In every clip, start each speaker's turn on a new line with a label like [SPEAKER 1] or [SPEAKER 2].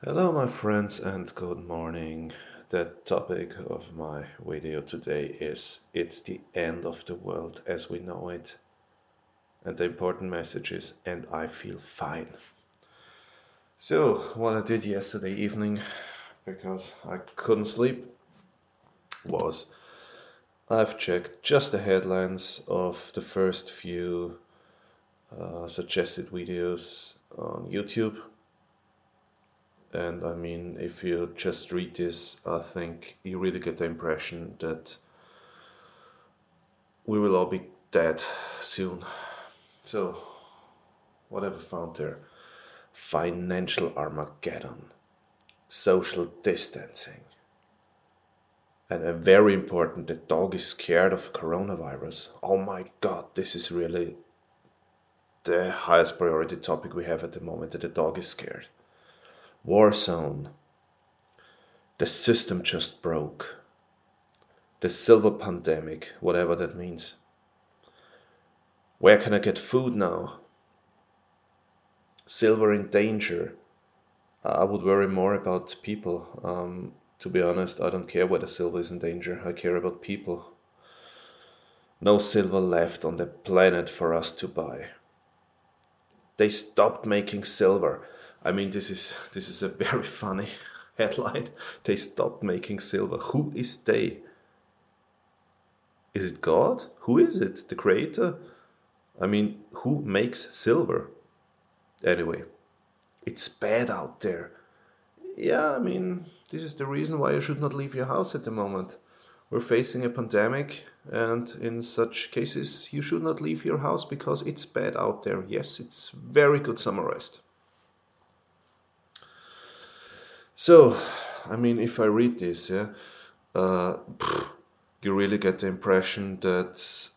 [SPEAKER 1] Hello, my friends, and good morning. The topic of my video today is It's the End of the World as we know it. And the important message is, and I feel fine. So, what I did yesterday evening, because I couldn't sleep, was I've checked just the headlines of the first few suggested videos on YouTube. And I mean, if you just read this, I think you really get the impression that we will all be dead soon. So, whatever found there: financial Armageddon, social distancing, and a very important, the dog is scared of coronavirus. Oh my god, this is really the highest priority topic we have at the moment, that the dog is scared. War zone, the system just broke, the silver pandemic, whatever that means. Where can I get food now? Silver in danger. I would worry more about people. To be honest, I don't care whether silver is in danger. I care about people. No silver left on the planet for us to buy. They stopped making silver. I mean, this is a very funny headline. They stopped making silver. Who is they? Is it God? Who is it? The creator? I mean, who makes silver? Anyway, it's bad out there. Yeah, I mean, this is the reason why you should not leave your house at the moment. We're facing a pandemic, and in such cases, you should not leave your house because it's bad out there. Yes, it's very good summer rest. So, I mean, if I read this, yeah, uh, you really get the impression that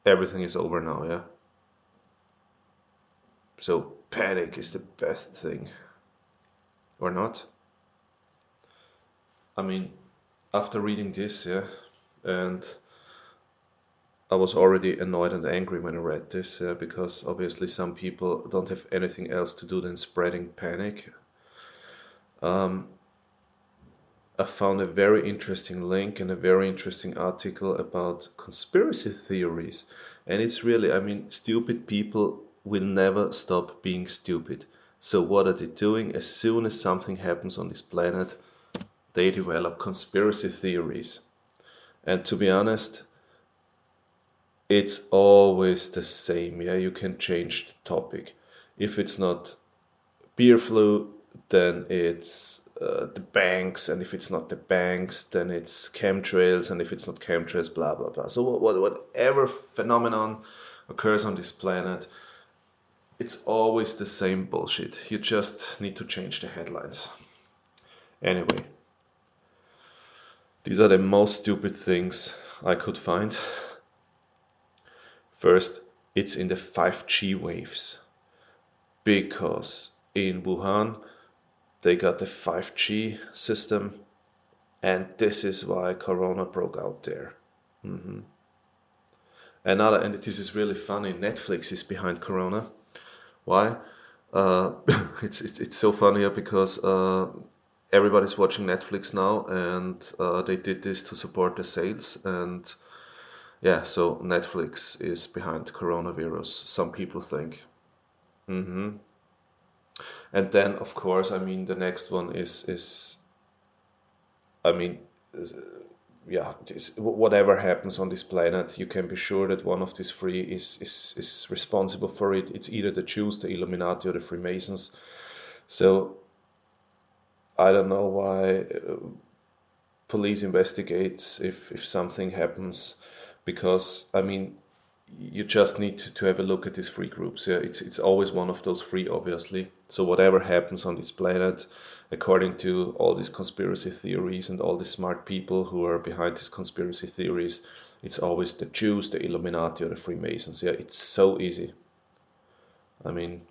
[SPEAKER 1] everything is over now, yeah? So, panic is the best thing, or not? I mean, after reading this, yeah, and I was already annoyed and angry when I read this, because obviously some people don't have anything else to do than spreading panic. Um, I found a very interesting link and a very interesting article about conspiracy theories. And it's really, I mean, stupid people will never stop being stupid. So what are they doing? As soon as something happens on this planet, they develop conspiracy theories. And to be honest, it's always the same. Yeah, you can change the topic. If it's not beer flu, then it's the banks, and if it's not the banks, then it's chemtrails, and if it's not chemtrails, blah blah blah. So whatever phenomenon occurs on this planet, it's always the same bullshit. You just need to change the headlines. Anyway, these are the most stupid things I could find. First, it's in the 5G waves, because in Wuhan they got the 5G system, and this is why Corona broke out there. hmm and this is really funny, Netflix is behind Corona. Why? Uh, it's so funny because everybody's watching Netflix now, and they did this to support the sales, and yeah, so Netflix is behind coronavirus, some people think. hmm And then, of course, I mean, the next one is I mean, yeah, whatever happens on this planet, you can be sure that one of these three is responsible for it. It's either the Jews, the Illuminati, or the Freemasons. So I don't know why police investigates if something happens, because I mean, you just need to have a look at these three groups. Yeah, it's always one of those three, obviously. So whatever happens on this planet, according to all these conspiracy theories and all these smart people who are behind these conspiracy theories, it's always the Jews, the Illuminati, or the Freemasons. Yeah, it's so easy. I mean,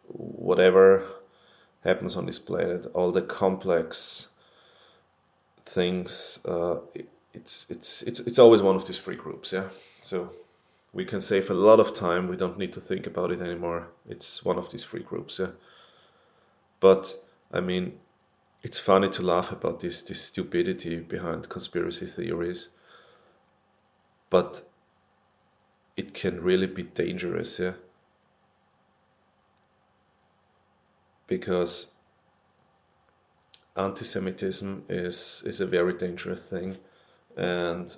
[SPEAKER 1] whatever happens on this planet, all the complex things, it's always one of these three groups. Yeah, so we can save a lot of time. We don't need to think about it anymore. It's one of these three groups, yeah. But I mean, it's funny to laugh about this stupidity behind conspiracy theories, but it can really be dangerous, yeah. Because anti-Semitism is a very dangerous thing, and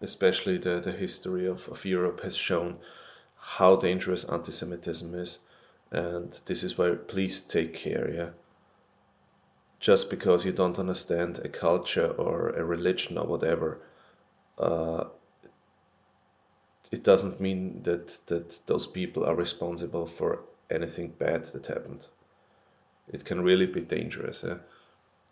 [SPEAKER 1] especially the history of Europe has shown how dangerous anti-Semitism is, and this is why please take care, yeah. Just because you don't understand a culture or a religion or whatever, it doesn't mean that those people are responsible for anything bad that happened. It can really be dangerous, yeah.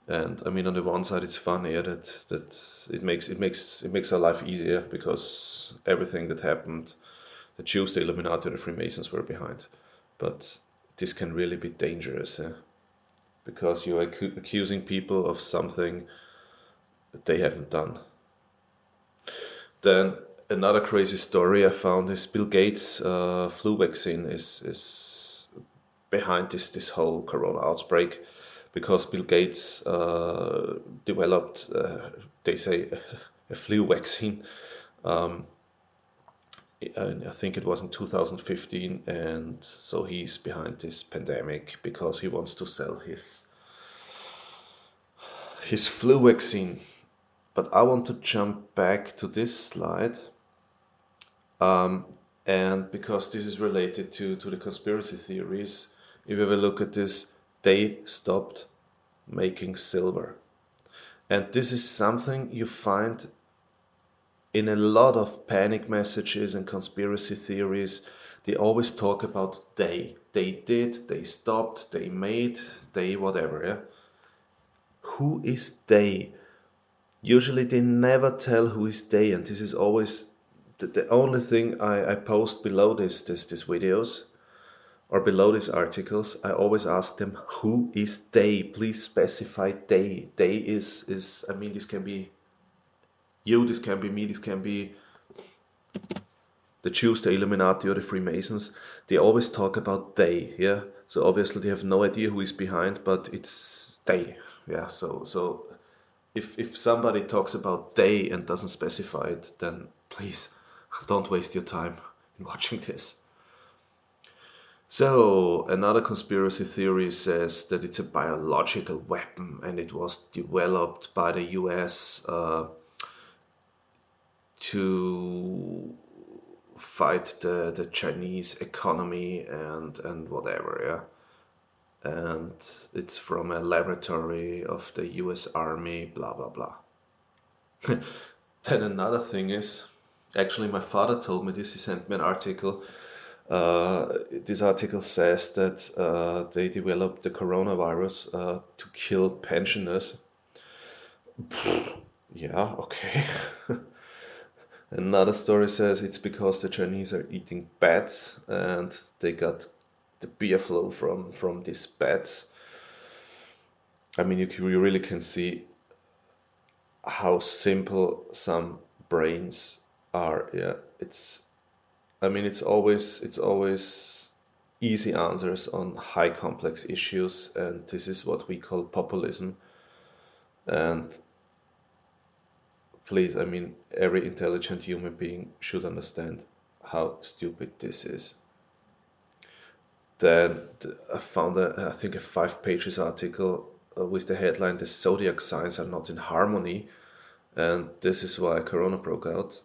[SPEAKER 1] And I mean, on the one side, it's funny, yeah, that it makes our life easier because everything that happened, the Jews, the Illuminati, the Freemasons were behind. But this can really be dangerous, yeah, because you're accusing people of something that they haven't done. Then another crazy story I found is Bill Gates' flu vaccine is behind this whole corona outbreak, because Bill Gates developed, they say, a flu vaccine. I think it was in 2015, and so he's behind this pandemic because he wants to sell his flu vaccine. But I want to jump back to this slide, and because this is related to the conspiracy theories, if you have a look at this, they stopped making silver. And this is something you find in a lot of panic messages and conspiracy theories. They always talk about they. They did, they stopped, they made, they whatever, yeah? Who is they? Usually they never tell who is they, and this is always the only thing I post below this videos or below these articles. I always ask them, who is they? Please specify they. They is I mean, this can be you, this can be me, this can be the Jews, the Illuminati, or the Freemasons. They always talk about they, yeah. So obviously they have no idea who is behind, but it's they, yeah. So if somebody talks about they and doesn't specify it, then please don't waste your time in watching this. So another conspiracy theory says that it's a biological weapon and it was developed by the US to fight the Chinese economy and whatever, yeah. And it's from a laboratory of the US Army, blah blah blah. Then another thing is, actually my father told me this, he sent me an article. This article says that they developed the coronavirus to kill pensioners. Yeah, okay. Another story says it's because the Chinese are eating bats and they got the beer flu from these bats. I mean, you really can see how simple some brains are. Yeah, it's always easy answers on high complex issues, and this is what we call populism. And please, I mean, every intelligent human being should understand how stupid this is. Then I found I think a 5 pages article with the headline, "The zodiac signs are not in harmony, and this is why Corona broke out."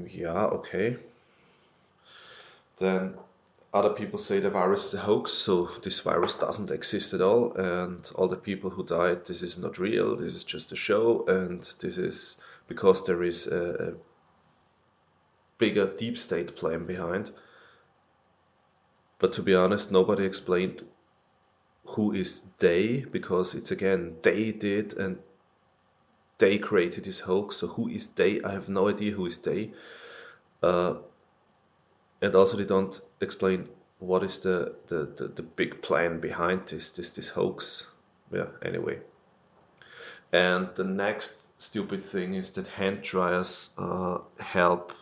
[SPEAKER 1] Yeah, okay. Then other people say the virus is a hoax, so this virus doesn't exist at all, and all the people who died, this is not real, this is just a show, and this is because there is a bigger deep state plan behind. But to be honest, nobody explained who is they, because it's again, they did and they created this hoax. So who is they? I have no idea who is they. And also they don't explain what is the big plan behind this hoax. Yeah, anyway. And the next stupid thing is that hand dryers help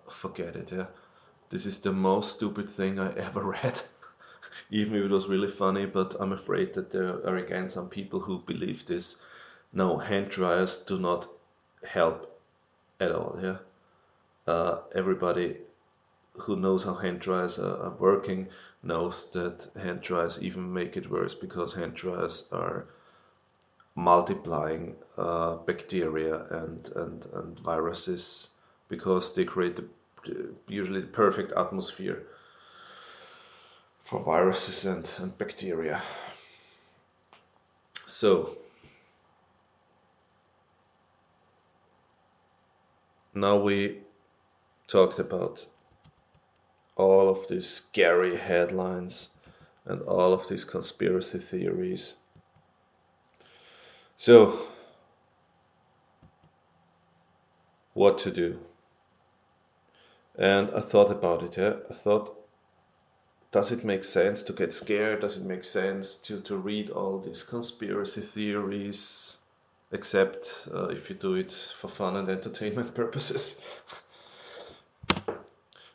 [SPEAKER 1] forget it. Yeah, this is the most stupid thing I ever read. Even if it was really funny, but I'm afraid that there are again some people who believe this. No, hand dryers do not help at all. Yeah, everybody who knows how hand dryers are working knows that hand dryers even make it worse, because hand dryers are multiplying bacteria and viruses, because they create usually the perfect atmosphere for viruses and bacteria. So now we talked about all of these scary headlines and all of these conspiracy theories. So, what to do? And I thought about it. Yeah, I thought, does it make sense to get scared? Does it make sense to read all these conspiracy theories? Except if you do it for fun and entertainment purposes.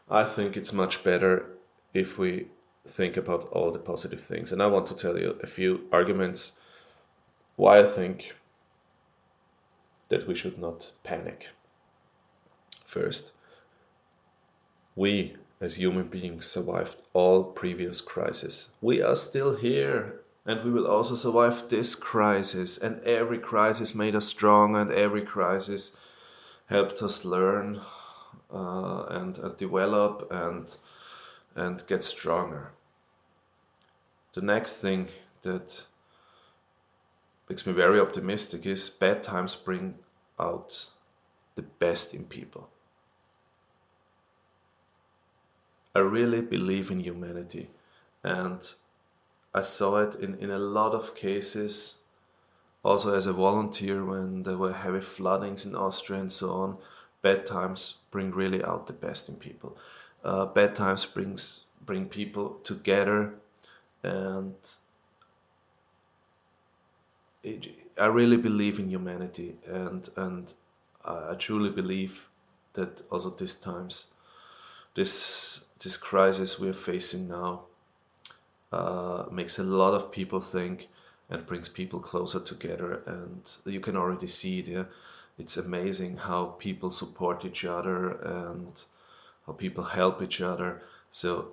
[SPEAKER 1] I think it's much better if we think about all the positive things. And I want to tell you a few arguments why I think that we should not panic. First, we as human beings survived all previous crises. We are still here, and we will also survive this crisis. And every crisis made us strong, and every crisis helped us learn and develop and get stronger. The next thing that makes me very optimistic is bad times bring out the best in people. I really believe in humanity, and I saw it in a lot of cases, also as a volunteer when there were heavy floodings in Austria and so on. Bad times bring really out the best in people. Bad times bring people together, and I really believe in humanity, and I truly believe that also these times, this crisis we're facing now makes a lot of people think and brings people closer together, and you can already see it. Yeah? It's amazing how people support each other and how people help each other. So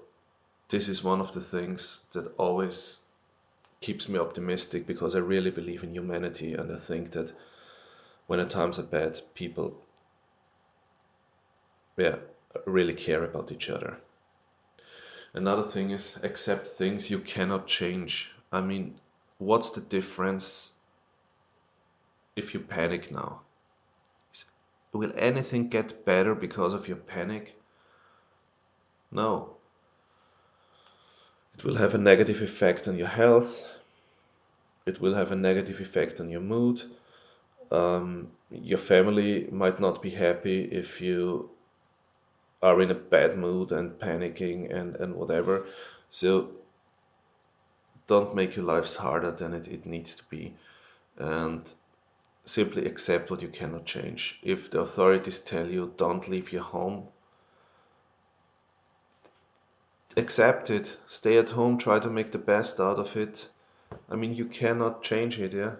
[SPEAKER 1] this is one of the things that always keeps me optimistic, because I really believe in humanity, and I think that when the times are bad, people really care about each other. Another thing is, accept things you cannot change. I mean, what's the difference if you panic now? Will anything get better because of your panic? No. It will have a negative effect on your health. It will have a negative effect on your mood. Your family might not be happy if you are in a bad mood and panicking and whatever. So don't make your lives harder than it needs to be. And simply accept what you cannot change. If the authorities tell you don't leave your home, accept it. Stay at home, try to make the best out of it. I mean, you cannot change it, yeah?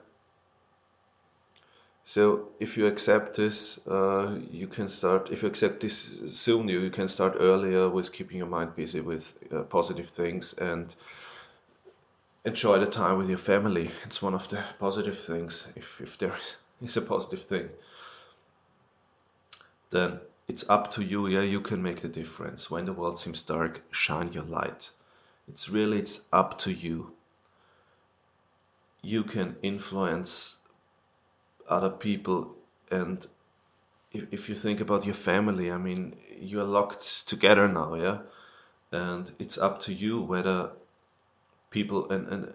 [SPEAKER 1] So if you accept this, you can start, if you accept this soon, you can start earlier with keeping your mind busy with positive things and enjoy the time with your family. It's one of the positive things, if there is a positive thing. Then it's up to you. Yeah, you can make the difference. When the world seems dark, shine your light. It's up to you. You can influence other people, and if you think about your family, I mean, you are locked together now, yeah, and it's up to you whether people and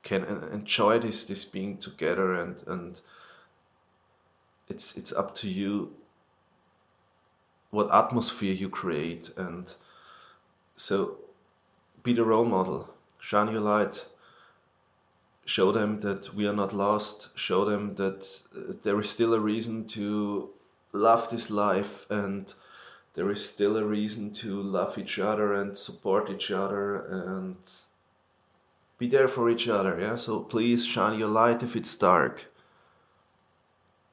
[SPEAKER 1] can enjoy this being together, and it's up to you what atmosphere you create. And so be the role model, shine your light, show them that we are not lost, show them that there is still a reason to love this life, and there is still a reason to love each other and support each other and be there for each other. Yeah, so please shine your light if it's dark.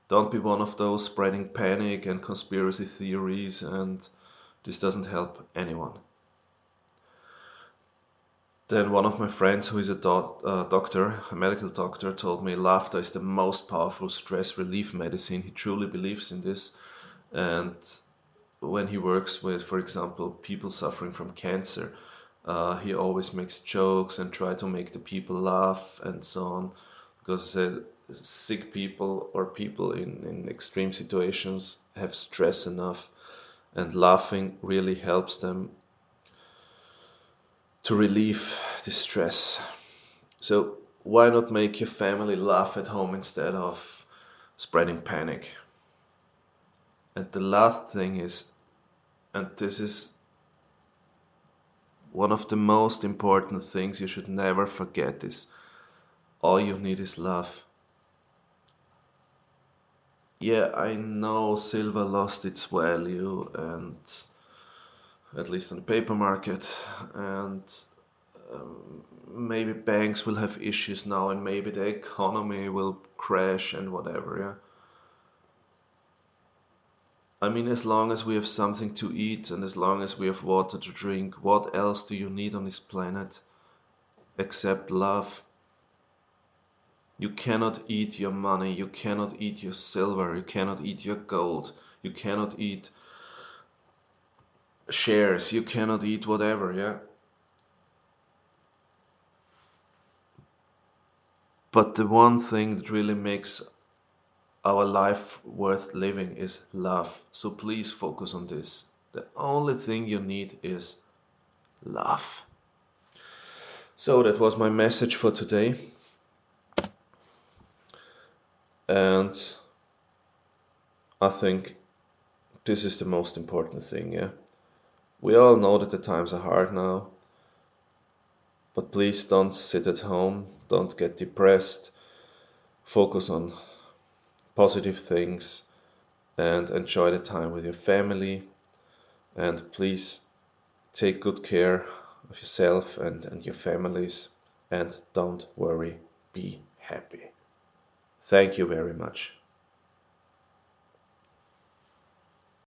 [SPEAKER 1] Don't be one of those spreading panic and conspiracy theories, and this doesn't help anyone. Then one of my friends, who is a doctor, a medical doctor, told me laughter is the most powerful stress relief medicine. He truly believes in this. And when he works with, for example, people suffering from cancer, he always makes jokes and try to make the people laugh and so on. Because sick people or people in extreme situations have stress enough, and laughing really helps them to relieve the stress. So why not make your family laugh at home instead of spreading panic? And the last thing is, and this is one of the most important things you should never forget, is all you need is love. Yeah, I know silver lost its value, and at least on the paper market, and maybe banks will have issues now, and maybe the economy will crash and whatever, yeah. I mean, as long as we have something to eat and as long as we have water to drink, what else do you need on this planet except love? You cannot eat your money, you cannot eat your silver, you cannot eat your gold, you cannot eat shares, you cannot eat whatever, yeah? But the one thing that really makes our life worth living is love. So please focus on this. The only thing you need is love. So that was my message for today. And I think this is the most important thing, yeah. We all know that the times are hard now, but please don't sit at home, don't get depressed. Focus on positive things and enjoy the time with your family. And please take good care of yourself and your families. And don't worry, be happy. Thank you very much.